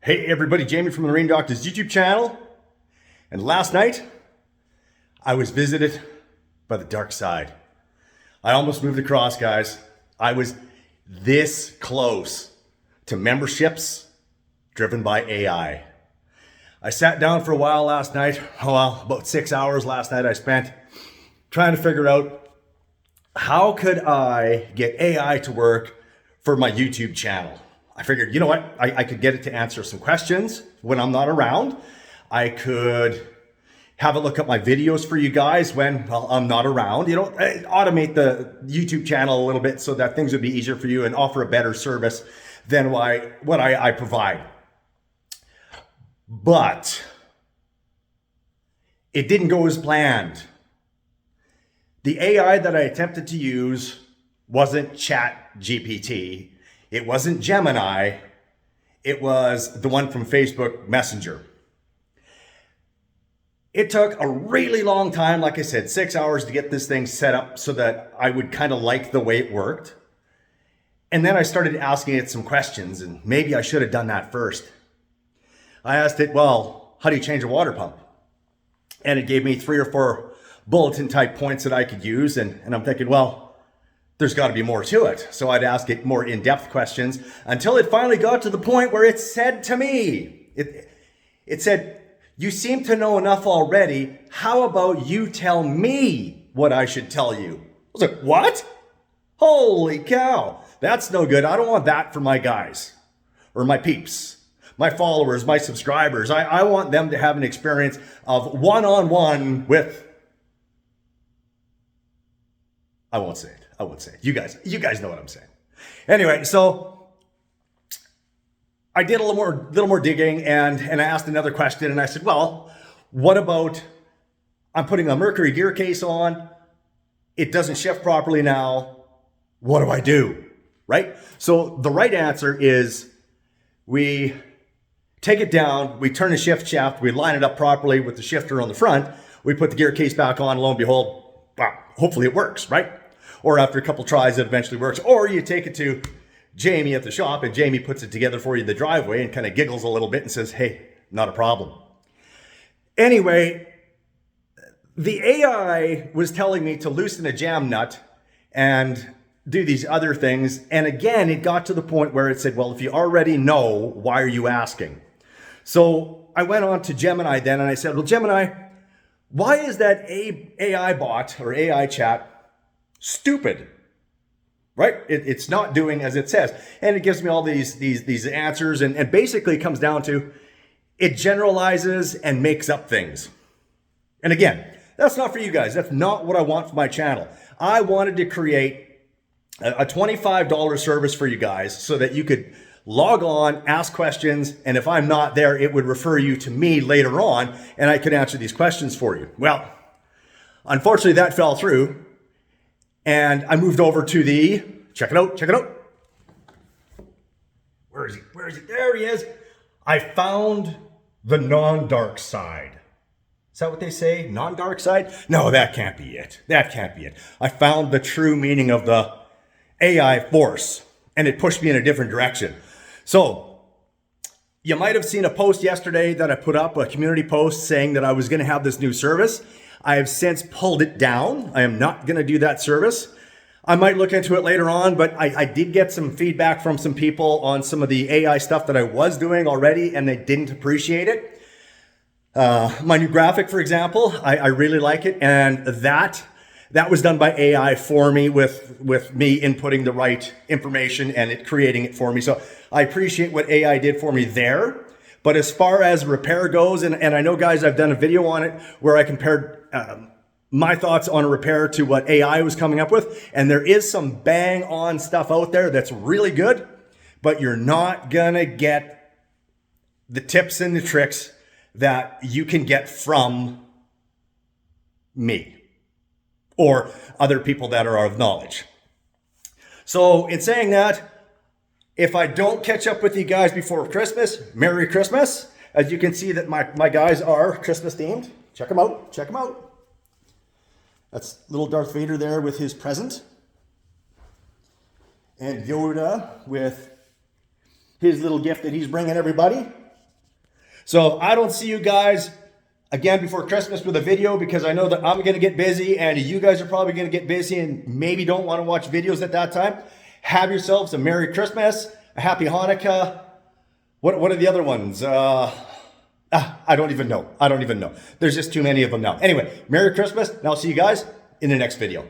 Hey everybody, Jamie from the Marine Doctors YouTube channel. And last night, I was visited by the Darkside. I almost moved across, guys. I was this close to memberships driven by AI. I sat down for a while last night. About 6 hours last night I spent trying to figure out how could I get AI to work for my YouTube channel. I figured, you know what? I could get it to answer some questions when I'm not around. I could have it look up my videos for you guys when I'm not around. Automate the YouTube channel a little bit so that things would be easier for you and offer a better service than what I provide. But it didn't go as planned. The AI that I attempted to use wasn't ChatGPT. It wasn't Gemini. It was the one from Facebook Messenger. It took a really long time, like I said, 6 hours to get this thing set up so that I would kind of like the way it worked. And then I started asking it some questions, and maybe I should have done that first. I asked it, well, how do you change a water pump? And it gave me 3 or 4 bulletin type points that I could use. And I'm thinking, well, there's got to be more to it. So I'd ask it more in-depth questions until it finally got to the point where it said to me, it said, you seem to know enough already. How about you tell me what I should tell you? I was like, what? Holy cow. That's no good. I don't want that for my guys or my peeps, my followers, my subscribers. I want them to have an experience of one-on-one with, I won't say it. You guys know what I'm saying. Anyway, so I did a little more digging and I asked another question and I said, well, what about I'm putting a Mercury gear case on. It doesn't shift properly now. What do I do? Right? So the right answer is we take it down, we turn the shift shaft, we line it up properly with the shifter on the front, we put the gear case back on, lo and behold, wow, hopefully it works, right? Or after a couple tries, it eventually works. Or you take it to Jamie at the shop and Jamie puts it together for you in the driveway and kind of giggles a little bit and says, hey, not a problem. Anyway, the AI was telling me to loosen a jam nut and do these other things. And again, it got to the point where it said, well, if you already know, why are you asking? So I went on to Gemini then and I said, well, Gemini, why is that AI bot or AI chat stupid, right? It's not doing as it says. And it gives me all these answers and basically it comes down to it generalizes and makes up things. And again, that's not for you guys. That's not what I want for my channel. I wanted to create a $25 service for you guys so that you could log on, ask questions, and if I'm not there, it would refer you to me later on and I could answer these questions for you. Well, unfortunately that fell through. And I moved over to the, check it out. Where is he? There he is. I found the non-dark side. Is that what they say? Non-dark side? No, that can't be it. I found the true meaning of the AI force and it pushed me in a different direction. So you might have seen a post yesterday that I put up, a community post saying that I was going to have this new service. I have since pulled it down. I am not going to do that service. I might look into it later on, but I did get some feedback from some people on some of the AI stuff that I was doing already, and they didn't appreciate it. My new graphic, for example, I really like it, and that was done by AI for me with me inputting the right information and it creating it for me. So I appreciate what AI did for me there. But as far as repair goes, and I know, guys, I've done a video on it where I compared my thoughts on a repair to what AI was coming up with. And there is some bang on stuff out there that's really good, but you're not going to get the tips and the tricks that you can get from me or other people that are of knowledge. So in saying that, if I don't catch up with you guys before Christmas, Merry Christmas. As you can see that my guys are Christmas themed. Check them out. That's little Darth Vader there with his present. And Yoda with his little gift that he's bringing everybody. So I don't see you guys again before Christmas with a video, because I know that I'm going to get busy and you guys are probably going to get busy and maybe don't want to watch videos at that time. Have yourselves a Merry Christmas, a Happy Hanukkah. What are the other ones? I don't even know. There's just too many of them now. Anyway, Merry Christmas, and I'll see you guys in the next video.